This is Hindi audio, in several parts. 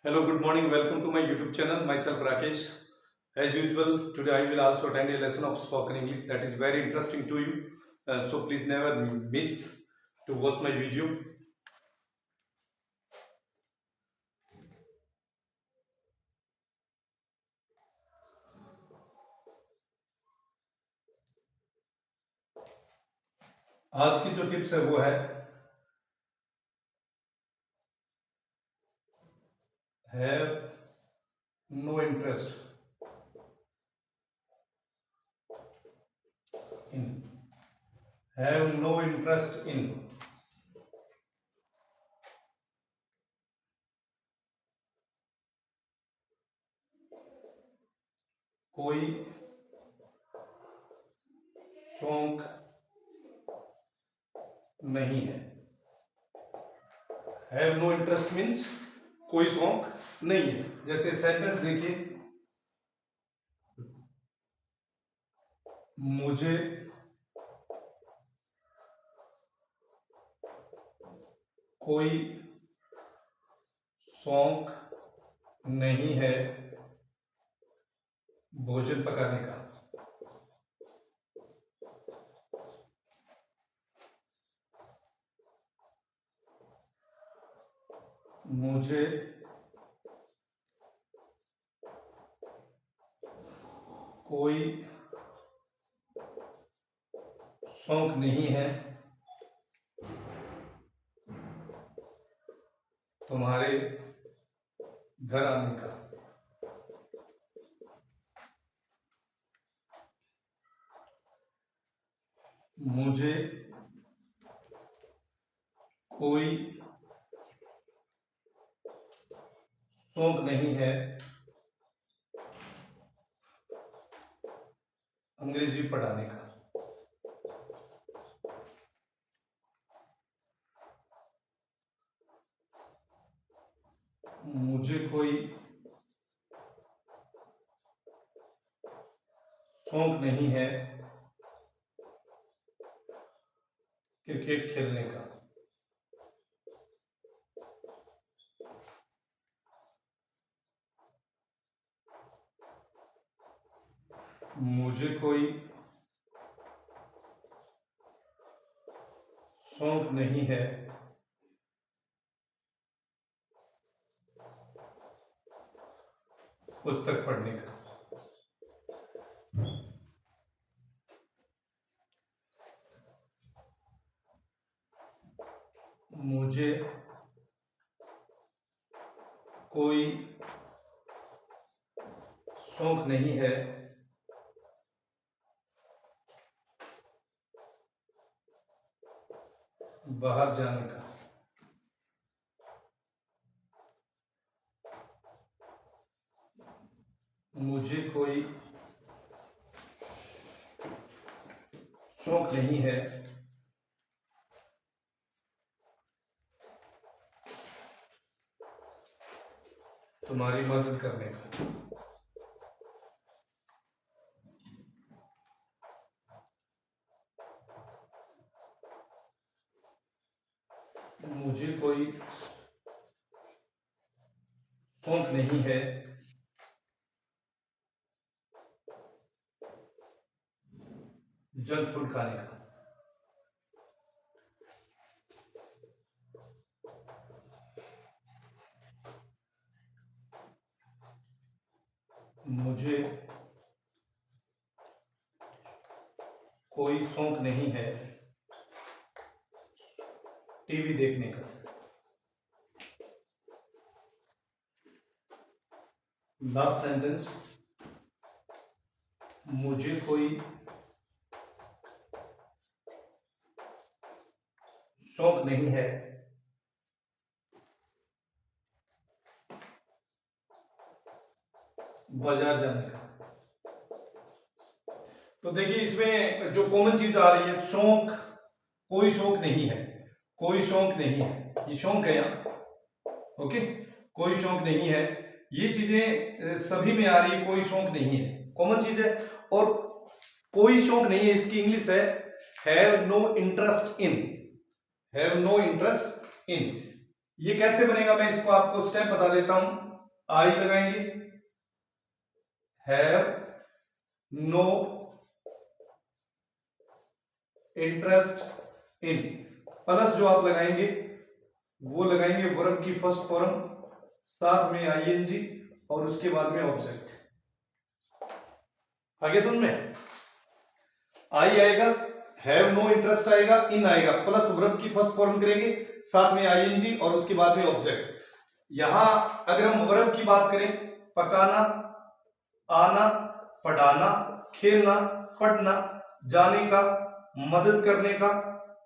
Hello, good morning. Welcome to my YouTube channel. Myself Rakesh. As usual, today I will also attend a lesson of spoken English that is very interesting to you. So please never miss to watch my video. आज की जो टिप्स है वो है have no interest in have no interest in कोई शौक नहीं है। हैव नो इंटरेस्ट मीन्स कोई शौक नहीं है। जैसे सेंटेंस देखिए, मुझे कोई शौक नहीं है भोजन पकाने का। मुझे कोई शौक नहीं है तुम्हारे घर आने का। मुझे कोई शौक नहीं है अंग्रेजी पढ़ाने का। मुझे कोई शौक नहीं है क्रिकेट खेलने का। मुझे कोई शौक नहीं है पुस्तक पढ़ने का। मुझे कोई शौक नहीं है बाहर जाने का। मुझे कोई शौक नहीं है तुम्हारी मदद करने का। मुझे कोई शौक नहीं है जंक फूड खाने का। मुझे कोई शौक नहीं है टीवी देखने का। लास्ट सेंटेंस, मुझे कोई शौक नहीं है बाजार जाने का। तो देखिए इसमें जो कॉमन चीज आ रही है, शौक, कोई शौक नहीं है, कोई शौक नहीं है, ये शौक है यहाँ। ओके, कोई शौक नहीं है, ये चीजें सभी में आ रही है। कोई शौक नहीं है कॉमन चीज है, और कोई शौक नहीं है इसकी इंग्लिश है have no interest in. Have no interest in ये कैसे बनेगा, मैं इसको आपको स्टेप बता देता हूं। आई लगाएंगे, have no interest in, plus जो आप लगाएंगे वो लगाएंगे वर्ब की फर्स्ट फॉर्म, साथ में आईएनजी और उसके बाद में ऑब्जेक्ट। आगे समझ में? आई आएगा, हैव नो इंटरेस्ट आएगा, इन आएगा, प्लस वर्ब की फर्स्ट फॉर्म करेंगे, साथ में आईएनजी और उसके बाद में ऑब्जेक्ट। यहां अगर हम वर्ब की बात करें, पकाना, आना, पढ़ाना, खेलना, पढ़ना, जाने का, मदद करने का,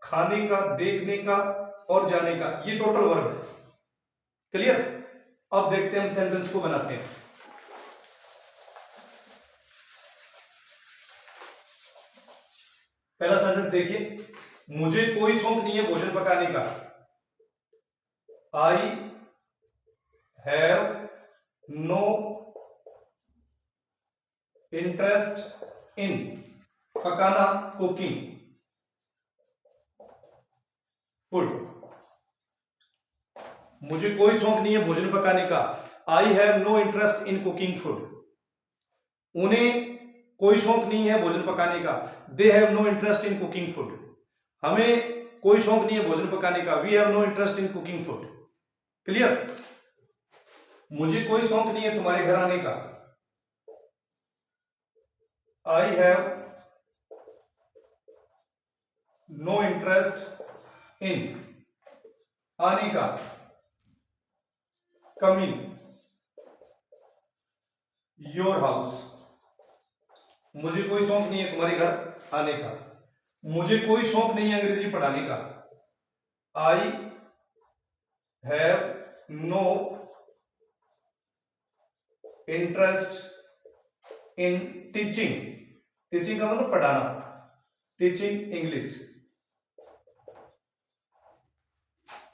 खाने का, देखने का और जाने का, ये टोटल वर्ब है। क्लियर? अब देखते हैं हम सेंटेंस को बनाते हैं। पहला सेंटेंस देखिए, मुझे कोई शौक नहीं है भोजन पकाने का। I have no interest in, पकाना, कुकिंग, फूड। मुझे कोई शौक नहीं है भोजन पकाने का। I have no interest in cooking food. उन्हें कोई शौक नहीं है भोजन पकाने का। They have no interest in cooking food. हमें कोई शौक नहीं है भोजन पकाने का। We have no interest in cooking food. Clear? मुझे कोई शौक नहीं है तुम्हारे घर आने का। I have no interest in, आने का, कमिंग, योर हाउस। मुझे कोई शौक नहीं है तुम्हारे घर आने का। मुझे कोई शौक नहीं है अंग्रेजी पढ़ाने का। I have no interest in teaching. Teaching का मतलब पढ़ाना, teaching English.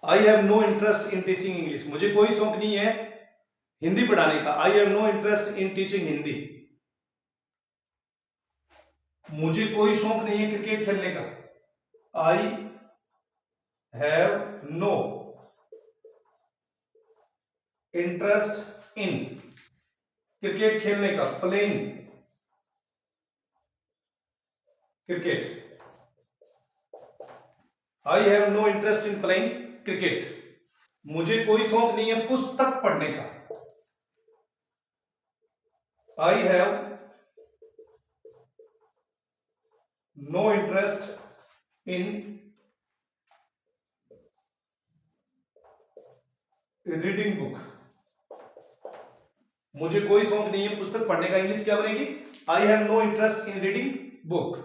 I have no interest in teaching English. मुझे कोई शौक नहीं है हिंदी पढ़ाने का। I have no interest in teaching Hindi. मुझे कोई शौक नहीं है क्रिकेट खेलने का। I have no interest in cricket खेलने का, playing cricket. I have no interest in playing cricket. मुझे कोई शौक नहीं है पुस्तक पढ़ने का। I have no interest in reading book. मुझे कोई शौक नहीं है पुस्तक पढ़ने का। इंग्लिश क्या बनेगी? I have no interest in reading book.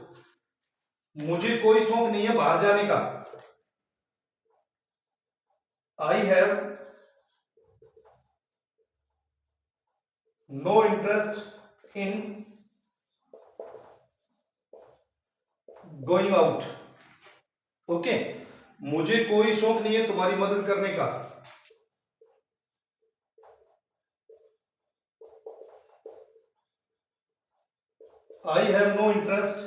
मुझे कोई शौक नहीं है बाहर जाने का। I have no interest in going out. Okay? मुझे कोई शौक नहीं है तुम्हारी मदद करने का। I have no interest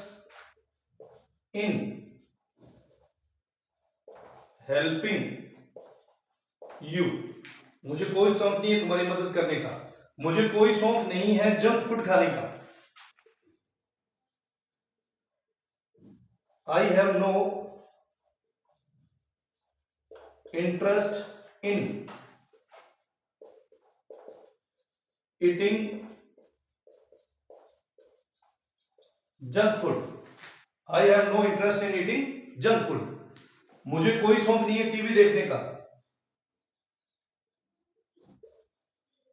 in helping you. मुझे कोई शौक नहीं है तुम्हारी मदद करने का। मुझे कोई शौक नहीं है जंक फूड खाने का। I have no interest in eating junk food. I have no interest in eating junk food. मुझे कोई शौक नहीं है टीवी देखने का।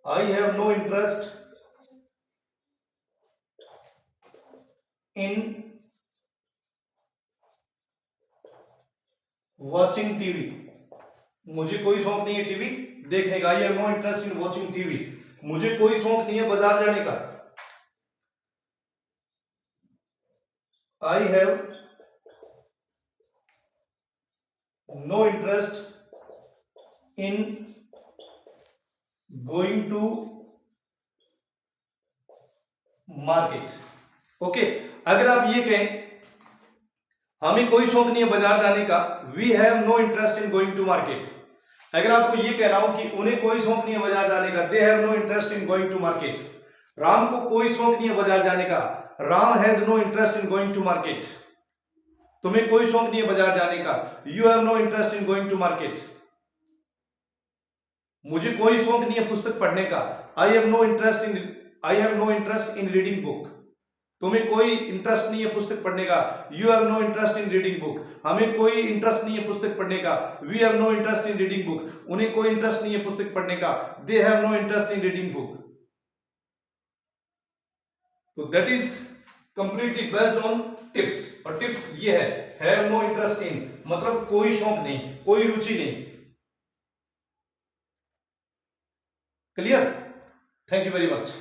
I have no interest in watching TV. मुझे कोई शौक नहीं है टीवी देखने का। I have no interest in watching TV. मुझे कोई शौक नहीं है बाजार जाने का। I have no interest in going to market. Okay? अगर आप ये कहें हमें कोई शौक नहीं है बाजार जाने का, we have no interest in going to market, अगर आपको ये कह रहा हूं कि उन्हें कोई शौक नहीं है बाजार जाने का, they have no interest in going to market. Ram को कोई शौक नहीं है बाजार जाने का, Ram has no interest in going to market. तुम्हें कोई शौक नहीं है बाजार जाने का, you have no interest in going to market. मुझे कोई शौक नहीं है पुस्तक पढ़ने का, I have no interest in reading book. तुम्हें कोई इंटरेस्ट नहीं है पुस्तक पढ़ने का, you have no interest in reading book. हमें कोई इंटरेस्ट नहीं है पुस्तक पढ़ने का, we have no interest in reading book. उन्हें कोई इंटरेस्ट नहीं है पुस्तक पढ़ने का, they have no interest in reading book. तो that is completely based on tips, और टिप्स ये है हैव नो इंटरेस्ट इन मतलब कोई शौक नहीं, कोई रुचि नहीं। Clear? Thank you very much.